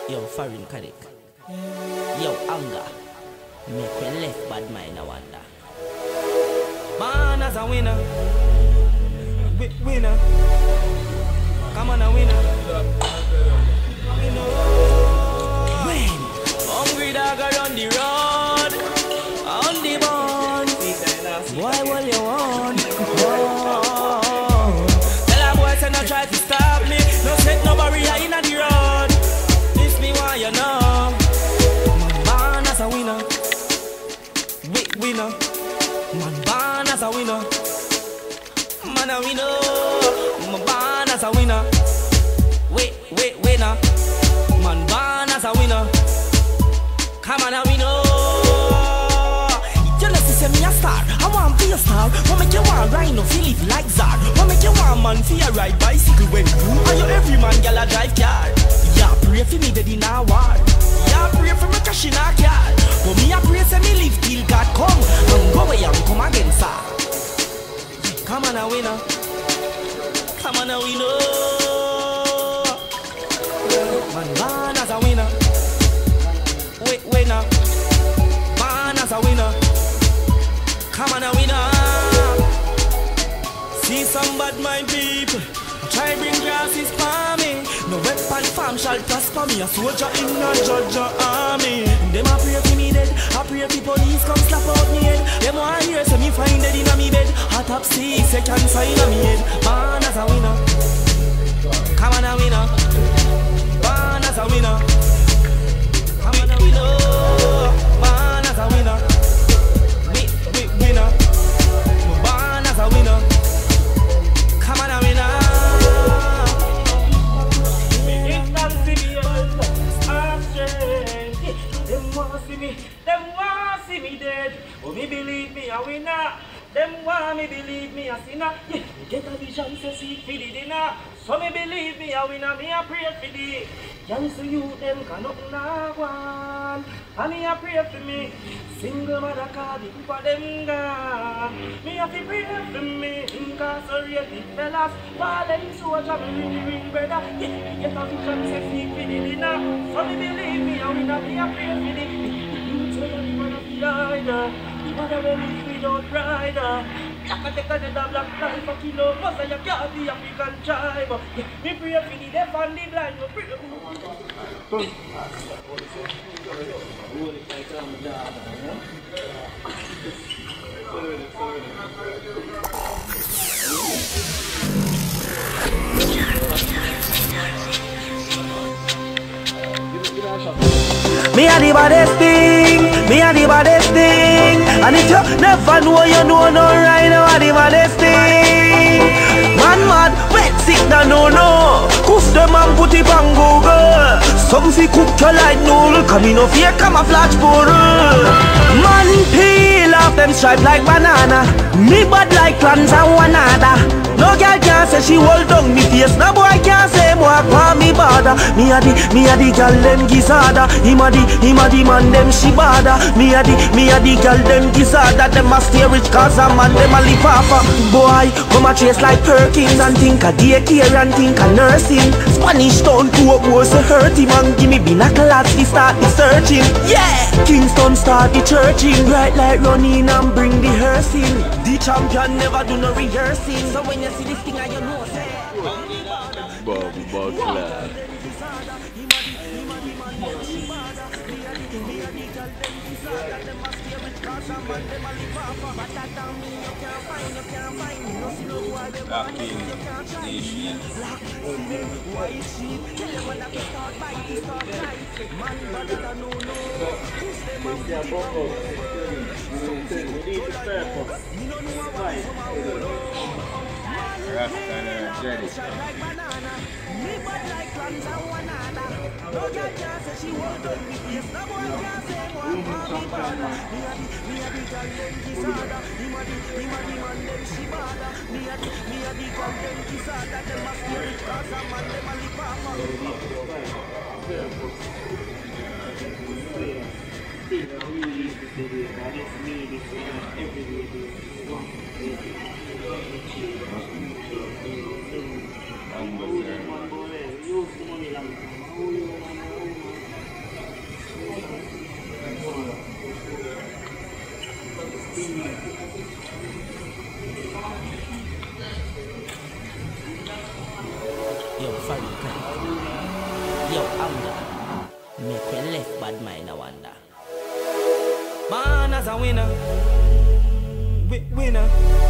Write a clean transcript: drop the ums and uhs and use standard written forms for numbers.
Yo, foreign Kadik. Yo, anger. Make me left bad mind, I wonder. Man as a winner. Winner. Come on, a winner. When? Hungry dog around the road. On the bond. Boy, what you want? Oh. Tell a boy, say no try to stop me. No set no barrier in the road. This me why you know. Man as a winner. Winner. Man born as a winner. Man a winner. Man born as a winner. Winner. Man born as a winner. Come on a winner. You know say me a star. I want be a star. What make you want Ryno feel live like Zar? What make you want man feel ride bicycle when you and you every man gyal a drive car? Yeah, pray for me dead in a war. Yeah, pray for me crash in a car. But me a pray say me live till God come and go away and come again, sir. Come on a winner. Come on a winner. Man born as a winner. Winner. Man as a winner. Come on a winner. See some bad mind people try bring grasses for me. No weapon farm shall prosper me. A soldier in a judge army. Them a pray for me dead. I pray for police come slap out me head. Them want hear say me find dead in a me bed. Hot up see second sign of me head. Man as a winner. Come on a winner. Man as a winner. Come on a winner. Man as a winner. Winner. Man as a winner. Come on a winner. Them want see me dead. Oh, me believe me a winner. Them want me believe me a sinner. Yeah, me get a vision say seek for the dinner. So me believe me a winner. Me a pray for the young so you them can nothing na one. And me a pray for me. Single mother card the people them gone. Me a fi pray for me. Incarcerated fellas. Fallen soldier me ring brother. Yeah, me get a vision say seek for the dinner. So me believe me a winner. Me a pray for the rider, the mother will live without rider. Jacka take a dead black life for kilo. Most of you can't be African tribe. Yeah, me pray for the deaf and the blind. Me pray Me a the baddest thing, me a the baddest thing. And if you never know, you know no Ryno a the baddest thing. Man mad, wet sick da no. Cook them and put it on Google. Some fi cook you like noodle. Come in no fear camouflage poodle. Man peel off them stripe like banana. Me bad like clans and one another. No girl can say she hold down me face. No boy can say more for me bother. Me a the girl them gizzarda. Him a the man them she bother. Me a the girl them gizzarda. Them a stay rich cause a man them a live off. Boy come a chase like Perkins and think a daycare and think a nursing. Spanish town to a boy so hurt him and give me binoculars to start the searching. Yeah, Kingston start the churching. Bright light running and bring the hearse in. The champion never do no rehearsing. So when you see this thing I you know say Bobby Butler. Yo, Farid Khan. Yo, Amda. Make me left bad mind, I wonder. Man as a winner. Winner.